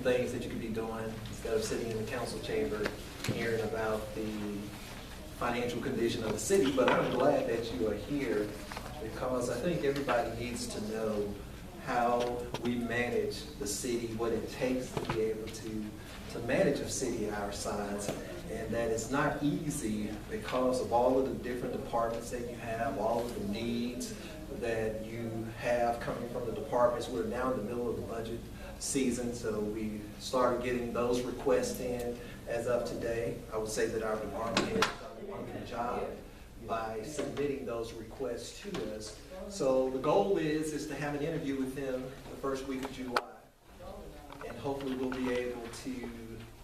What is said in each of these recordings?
things that you could be doing instead of sitting in the council chamber hearing about the financial condition of the city. But I'm glad that you are here because I think everybody needs to know how we manage the city, what it takes to be able to manage a city our size, and that it's not easy because of all of the different departments that you have, all of the needs that you have coming from the departments. We're now in the middle of the budget season, so we started getting those requests in as of today. I would say that our department has done a wonderful job by submitting those requests to us. So the goal is to have an interview with them the first week of July, and hopefully we'll be able to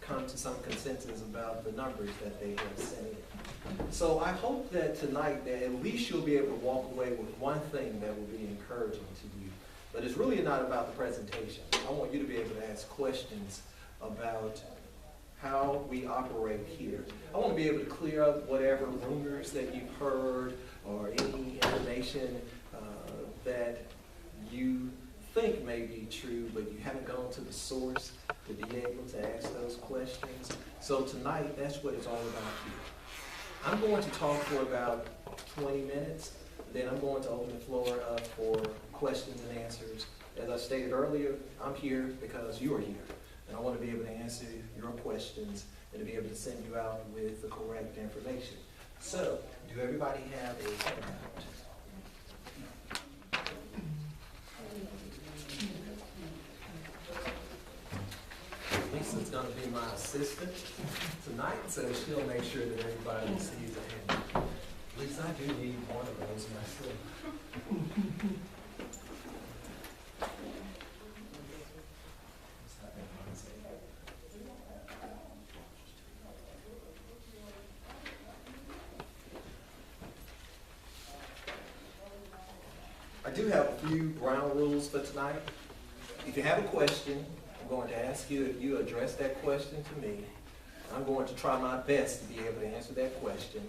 come to some consensus about the numbers that they have sent in. So I hope that tonight that at least you'll be able to walk away with one thing that will be encouraging to you. But it's really not about the presentation. I want you to be able to ask questions about how we operate here. I want to be able to clear up whatever rumors that you've heard or any information that you think may be true, but you haven't gone to the source to be able to ask those questions. So tonight, that's what it's all about here. I'm going to talk for about 20 minutes, then I'm going to open the floor up for questions and answers. As I stated earlier, I'm here because you are here, and I want to be able to answer your questions and to be able to send you out with the correct information. So, do everybody have a handout? Lisa's going to be my assistant tonight, so she'll make sure that everybody sees a handout. Lisa, I do need one of those myself. I do have a few ground rules for tonight. If you have a question, I'm going to ask you if you address that question to me. I'm going to try my best to be able to answer that question.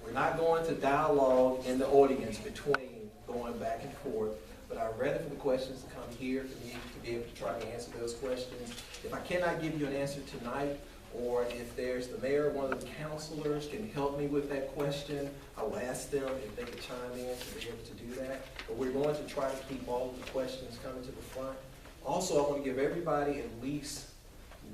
We're not going to dialogue in the audience between going back and forth, but I'd rather for the questions to come here for me to be able to try to answer those questions. If I cannot give you an answer tonight, or if there's the mayor or one of the counselors can help me with that question, I will ask them if they could chime in to be able to do that. But we're going to try to keep all of the questions coming to the front. Also, I want to give everybody at least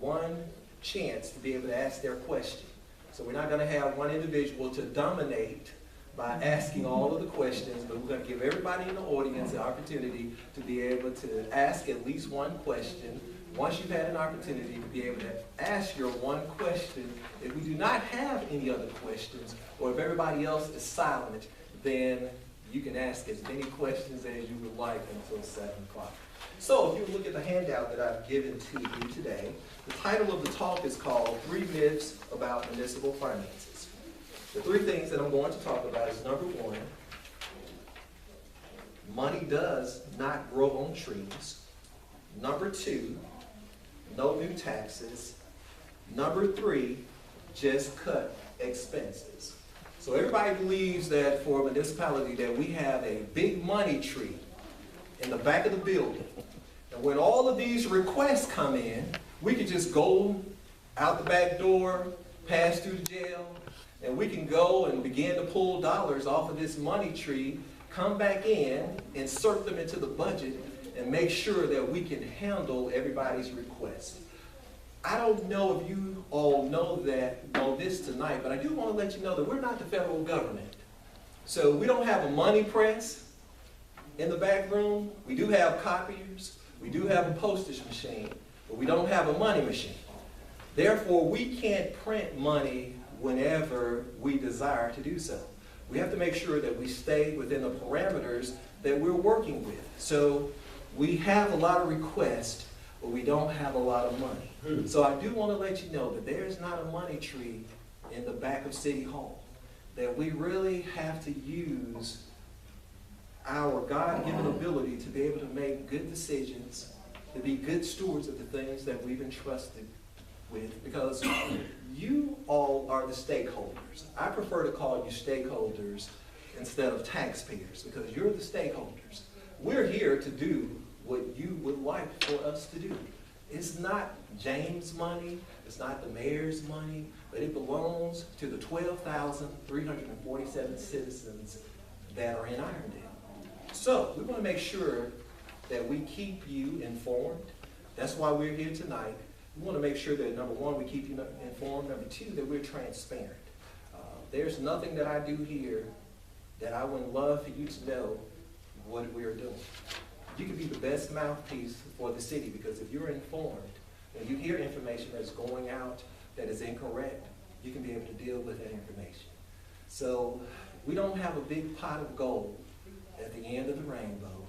one chance to be able to ask their question. So we're not going to have one individual to dominate by asking all of the questions, but we're going to give everybody in the audience the opportunity to be able to ask at least one question. Once you've had an opportunity to be able to ask your one question, if we do not have any other questions, or if everybody else is silent, then you can ask as many questions as you would like until 7 o'clock. So if you look at the handout that I've given to you today, the title of the talk is called 3 Myths About Municipal Finances. The 3 things that I'm going to talk about is number 1, money does not grow on trees. Number 2, no new taxes. Number 3, just cut expenses. So everybody believes that for a municipality that we have a big money tree in the back of the building. And when all of these requests come in, we can just go out the back door, pass through the jail, and we can go and begin to pull dollars off of this money tree, come back in, insert them into the budget, and make sure that we can handle everybody's requests. I don't know if you all know this tonight, but I do want to let you know that we're not the federal government. So we don't have a money press in the back room. We do have copiers. We do have a postage machine, but we don't have a money machine. Therefore, we can't print money whenever we desire to do so. We have to make sure that we stay within the parameters that we're working with. So we have a lot of requests, but we don't have a lot of money. So I do want to let you know that there's not a money tree in the back of City Hall, that we really have to use our God-given ability to be able to make good decisions, to be good stewards of the things that we've entrusted with, because you all are the stakeholders. I prefer to call you stakeholders instead of taxpayers, because you're the stakeholders. We're here to do what you would like for us to do. It's not James' money, it's not the mayor's money, but it belongs to the 12,347 citizens that are in Irondale. So we want to make sure that we keep you informed. That's why we're here tonight. We want to make sure that, number one, we keep you informed. Number two, that we're transparent. There's nothing that I do here that I wouldn't love for you to know what we're doing. You can be the best mouthpiece for the city, because if you're informed and you hear information that's going out that is incorrect, you can be able to deal with that information. So we don't have a big pot of gold at the end of the rainbow.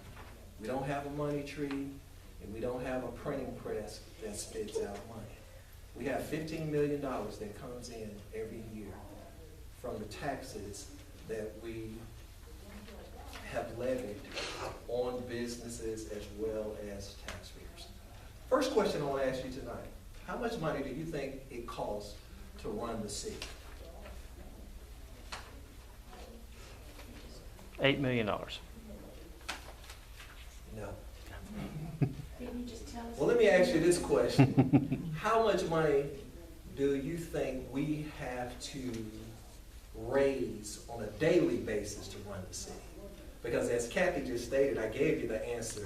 We don't have a money tree, and we don't have a printing press that spits out money. We have $15 million that comes in every year from the taxes that we have levied on businesses as well as taxpayers. First question I want to ask you tonight: how much money do you think it costs to run the city? $8 million. No. Didn't you just tell us? Well, let me ask you this question. How much money do you think we have to raise on a daily basis to run the city? Because as Kathy just stated, I gave you the answer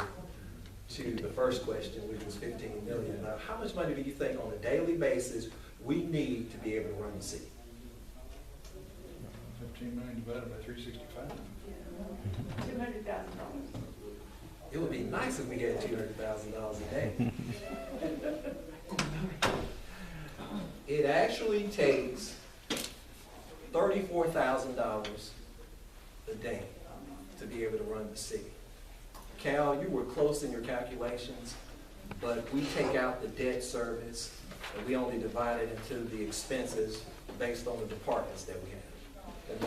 to the first question, which was $15 million. Now, how much money do you think on a daily basis we need to be able to run the city? 15 million divided by 365. $200,000. It would be nice if we had $200,000 a day. It actually takes $34,000 a day to be able to run the city. Cal, you were close in your calculations, but we take out the debt service and we only divide it into the expenses based on the departments that we have. And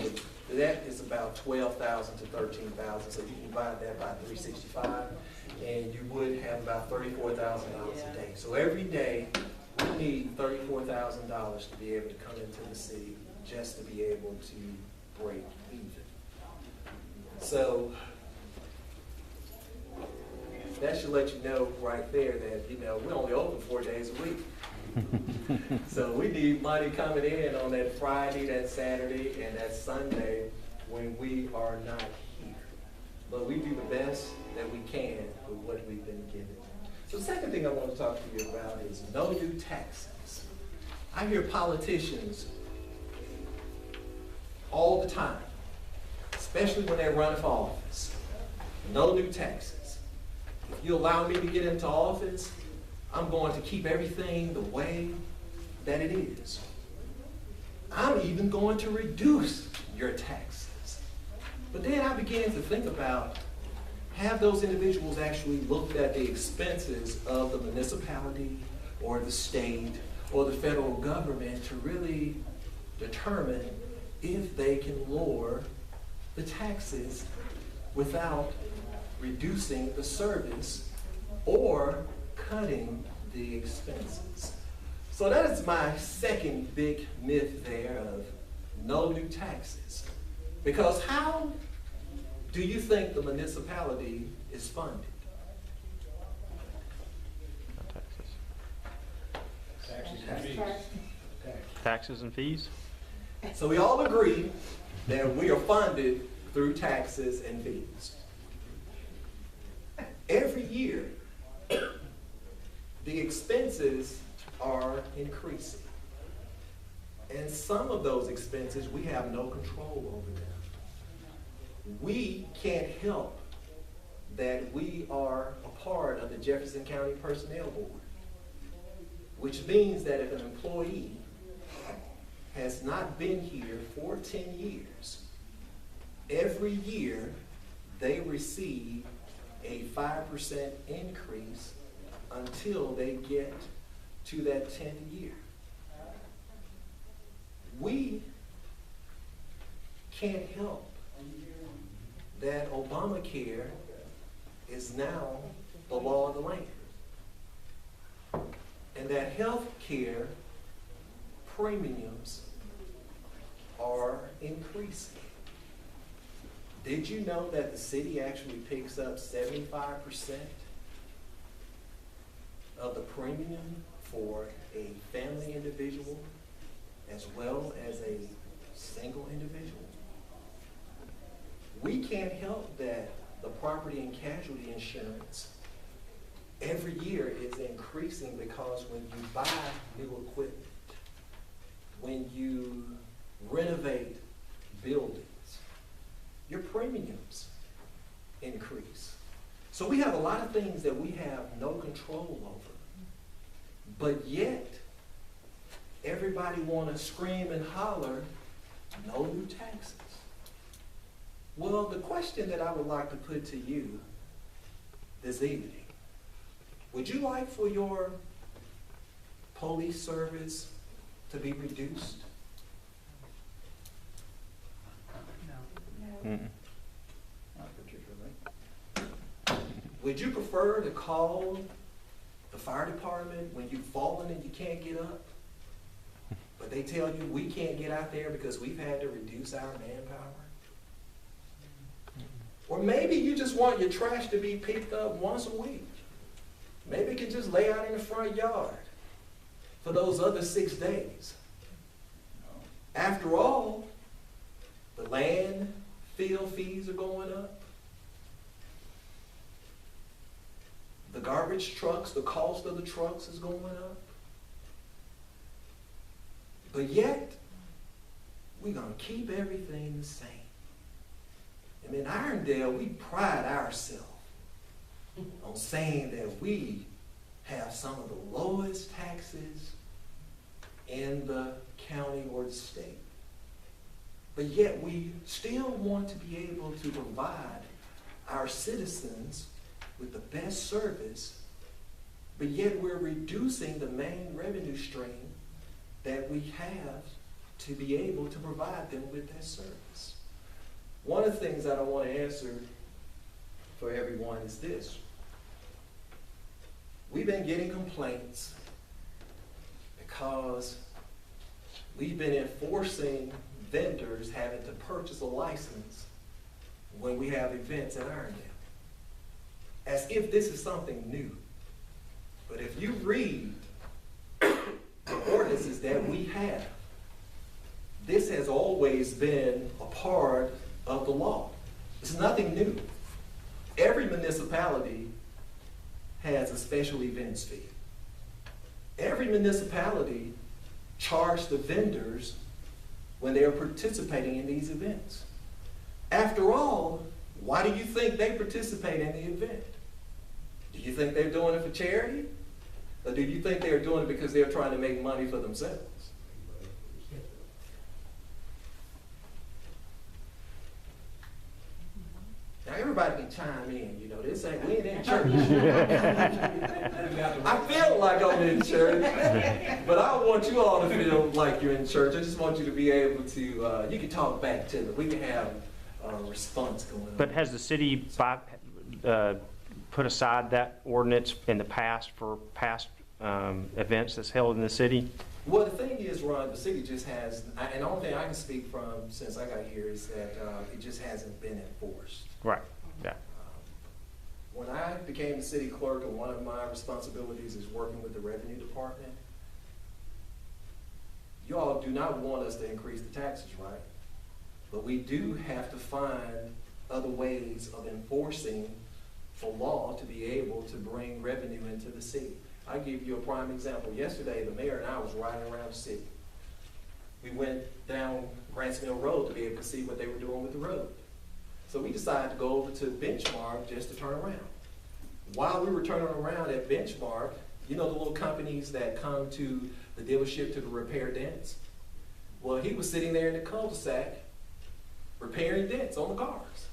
that is about $12,000 to $13,000, so you can divide that by 365, and you would have about $34,000 a day. So every day, we need $34,000 to be able to come into the city just to be able to break even. So that should let you know right there that, we're only open 4 days a week. So we need money coming in on that Friday, that Saturday, and that Sunday when we are not here. But we do the best that we can with what we've been given. So the second thing I want to talk to you about is no new taxes. I hear politicians all the time, especially when they're running for office. No new taxes. If you allow me to get into office, I'm going to keep everything the way that it is. I'm even going to reduce your taxes. But then I began to think about, have those individuals actually looked at the expenses of the municipality or the state or the federal government to really determine if they can lower the taxes without reducing the service or cutting the expenses? So that is my second big myth there of no new taxes. Because how do you think the municipality is funded? Taxes. Taxes and fees. Taxes and fees? So we all agree that we are funded through taxes and fees. Every year, the expenses are increasing. And some of those expenses, we have no control over them. We can't help that we are a part of the Jefferson County Personnel Board, which means that if an employee has not been here for 10 years, every year they receive a 5% increase until they get to that 10th year. We can't help that Obamacare is now the law of the land, and that health care premiums are increasing. Did you know that the city actually picks up 75% of the premium for as well as a single individual. We can't help that the property and casualty insurance every year is increasing because when you buy new equipment, when you renovate buildings, your premiums increase. So we have a lot of things that we have no control over, but yet everybody want to scream and holler, no new taxes. Well, the question that I would like to put to you this evening, would you like for your police service to be reduced? Mm-mm. Not particularly. Would you prefer to call the fire department when you've fallen and you can't get up? But they tell you we can't get out there because we've had to reduce our manpower? Or maybe you just want your trash to be picked up once a week. Maybe it can just lay out in the front yard for those other 6 days. After all, the landfill fees are going up. The garbage trucks, the cost of the trucks is going up. But yet, we're going to keep everything the same. And in Irondale, we pride ourselves on saying that we have some of the lowest taxes in the county or the state. But yet we still want to be able to provide our citizens with the best service, but yet we're reducing the main revenue stream that we have to be able to provide them with that service. One of the things that I want to answer for everyone is this. We've been getting complaints because we've been enforcing vendors having to purchase a license when we have events at Irondale, as if this is something new. But if you read the ordinances that we have, this has always been a part of the law. It's nothing new. Every municipality has a special events fee. Every municipality charges the vendors when they are participating in these events. After all, why do you think they participate in the event? Do you think they're doing it for charity? Or do you think they're doing it because they're trying to make money for themselves? Now everybody can chime in, you know, this ain't, we ain't in church. I feel like I'm in church, but I don't want you all to feel like you're in church. I just want you to be able to, you can talk back to me. We can have a response going on. But has the city put aside that ordinance in the past for past events that's held in the city? Well, the thing is, Ron, the city just has, and the only thing I can speak from since I got here is that it just hasn't been enforced. Right, yeah. When I became the city clerk, and one of my responsibilities is working with the revenue department, you all do not want us to increase the taxes, right? But we do have to find other ways of enforcing the law to be able to bring revenue into the city. I'll give you a prime example. Yesterday, the mayor and I was riding around the city. We went down Grants Mill Road to be able to see what they were doing with the road. So we decided to go over to Benchmark just to turn around. While we were turning around at Benchmark, you know the little companies that come to the dealership to repair dents? Well, he was sitting there in the cul-de-sac repairing dents on the cars.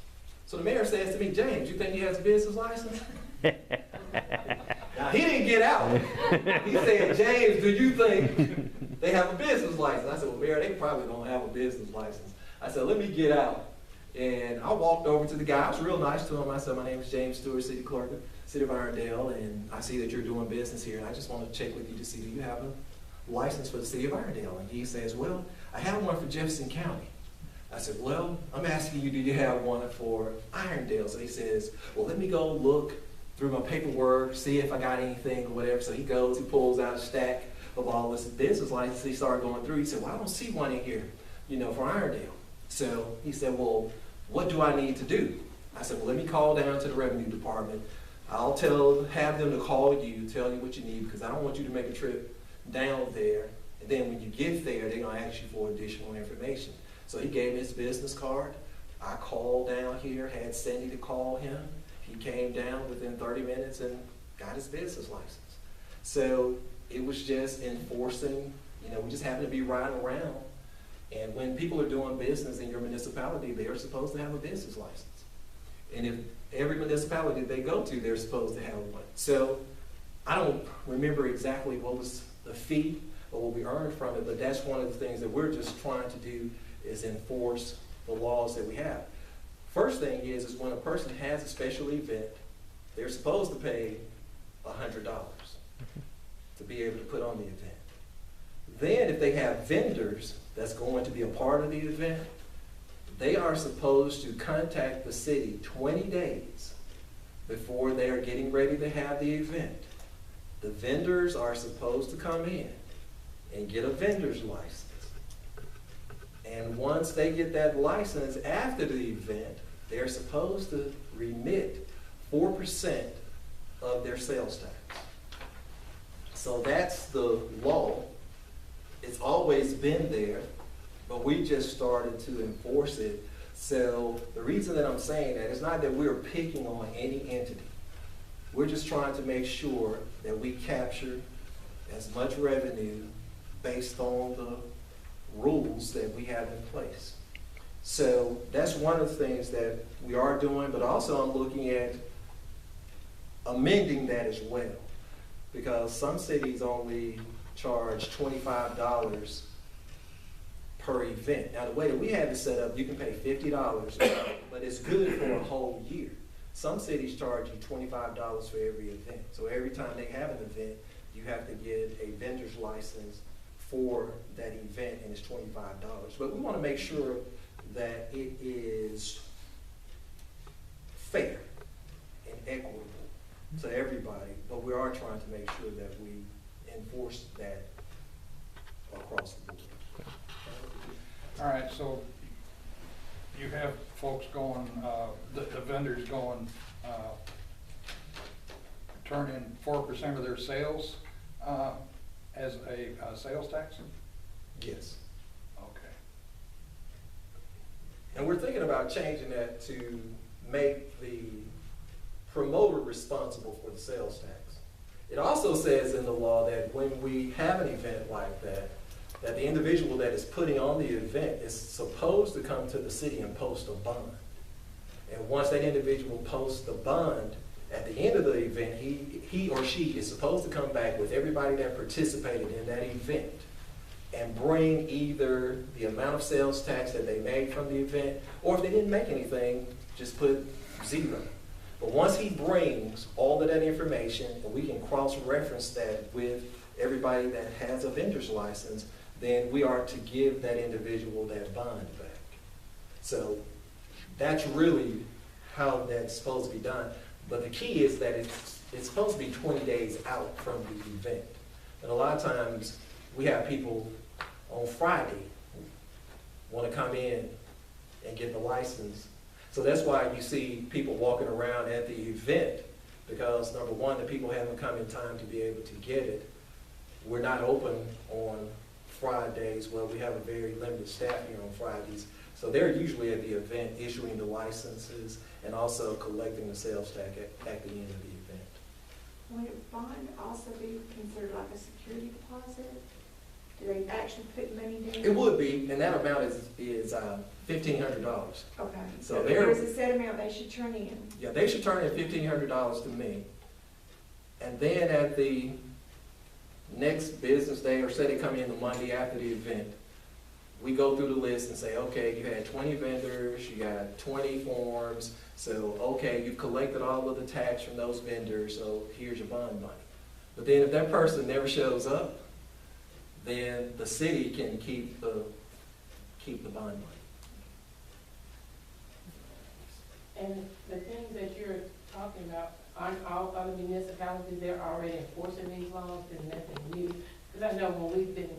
So the mayor says to me, James, you think he has a business license? Now, he didn't get out. He said, James, do you think they have a business license? I said, well, Mayor, they probably don't have a business license. I said, let me get out. And I walked over to the guy. I was real nice to him. I said, my name is James Stewart, City Clerk, City of Irondale, and I see that you're doing business here, and I just want to check with you to see, do you have a license for the City of Irondale? And he says, well, I have one for Jefferson County. I said, well, I'm asking you, do you have one for Irondale? So he says, well, let me go look through my paperwork, see if I got anything or whatever. So he goes, he pulls out a stack of all this business licenses he started going through. He said, well, I don't see one in here, for Irondale. So he said, well, what do I need to do? I said, well, let me call down to the revenue department. I'll have them to call you, tell you what you need, because I don't want you to make a trip down there. And then when you get there, they're going to ask you for additional information. So he gave me his business card. I called down here, had Cindy to call him. He came down within 30 minutes and got his business license. So it was just enforcing, we just happened to be riding around. And when people are doing business in your municipality, they are supposed to have a business license. And if every municipality they go to, they're supposed to have one. So I don't remember exactly what was the fee or what we earned from it, but that's one of the things that we're just trying to do is enforce the laws that we have. First thing is when a person has a special event, they're supposed to pay $100 to be able to put on the event. Then if they have vendors that's going to be a part of the event, they are supposed to contact the city 20 days before they are getting ready to have the event. The vendors are supposed to come in and get a vendor's license. And once they get that license after the event, they're supposed to remit 4% of their sales tax. So that's the law. It's always been there, but we just started to enforce it. So the reason that I'm saying that is not that we're picking on any entity. We're just trying to make sure that we capture as much revenue based on the rules that we have in place. So that's one of the things that we are doing, but also I'm looking at amending that as well, because some cities only charge $25 per event. Now the way that we have it set up, you can pay $50, but it's good for a whole year. Some cities charge you $25 for every event. So every time they have an event, you have to get a vendor's license for that event, and it's $25. But we want to make sure that it is fair and equitable to everybody, but we are trying to make sure that we enforce that across the board. All right, so you have folks going, the vendors going, turn in 4% of their sales as a sales tax? Yes. Okay. And we're thinking about changing that to make the promoter responsible for the sales tax. It also says in the law that when we have an event like that, that the individual that is putting on the event is supposed to come to the city and post a bond. And once that individual posts the bond, at the end of the event, he or she is supposed to come back with everybody that participated in that event and bring either the amount of sales tax that they made from the event, or if they didn't make anything, just put 0. But once he brings all of that information, and we can cross-reference that with everybody that has a vendor's license, then we are to give that individual that bond back. So that's really how that's supposed to be done. But the key is that it's supposed to be 20 days out from the event. And a lot of times we have people on Friday want to come in and get the license. So that's why you see people walking around at the event, because number one, the people haven't come in time to be able to get it. We're not open on Fridays. Well, we have a very limited staff here on Fridays. So they're usually at the event issuing the licenses and also collecting the sales tax at the end of the event. Would a bond also be considered like a security deposit? Do they actually put money down? It would be, and that amount is $1,500. Okay. So there's a set amount they should turn in. Yeah, they should turn in $1,500 to me. And then at the next business day, or say they come in the Monday after the event, we go through the list and say, okay, you had 20 vendors, you got 20 forms, so okay, you've collected all of the tax from those vendors, so here's your bond money. But then if that person never shows up, then the city can keep the bond money. And the things that you're talking about, aren't all other municipalities, they're already enforcing these laws, there's nothing new because I know when we've been